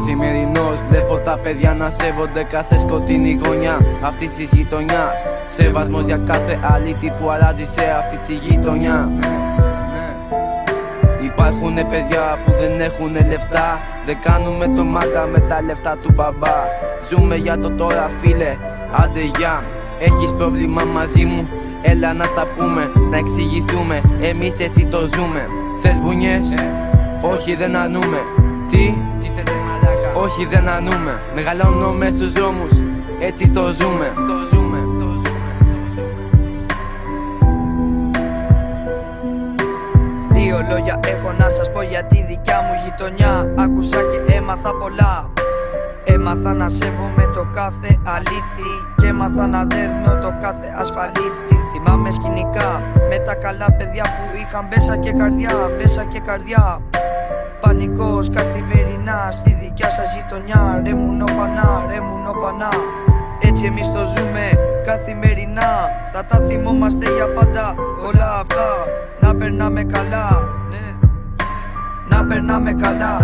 Καθημερινώς βλέπω τα παιδιά να σέβονται κάθε σκοτεινή γωνιά αυτής της γειτονιάς. Σεβασμός για κάθε αλήτη που αλλάζει σε αυτή τη γειτονιά. Υπάρχουνε παιδιά που δεν έχουνε λεφτά, δεν κάνουμε το μάγκα με τα λεφτά του μπαμπά. Ζούμε για το τώρα φίλε, άντε γεια. Έχεις πρόβλημα μαζί μου, έλα να τα πούμε, να εξηγηθούμε, εμείς έτσι το ζούμε. Θες μπουνιές, όχι δεν ανούμε. Τι θέλετε μαλάκα, όχι δεν ανούμε. Μεγαλώνω μες στους δρόμους, έτσι το ζούμε. Δύο λόγια έχω να σας πω για τη δικιά μου γειτονιά. Άκουσα και έμαθα πολλά. Έμαθα να σέβομαι το κάθε αλήθη και έμαθα να δέρνω το κάθε ασφαλίτη. Θυμάμαι σκηνικά με τα καλά παιδιά που είχαν μπέσα και καρδιά, Πανικός καθημερινά στη δικιά σας γειτονιά. Ρε μου νοπανά, έτσι εμείς το ζούμε καθημερινά. Θα τα θυμόμαστε για πάντα όλα αυτά. Να περνάμε καλά, να περνάμε καλά.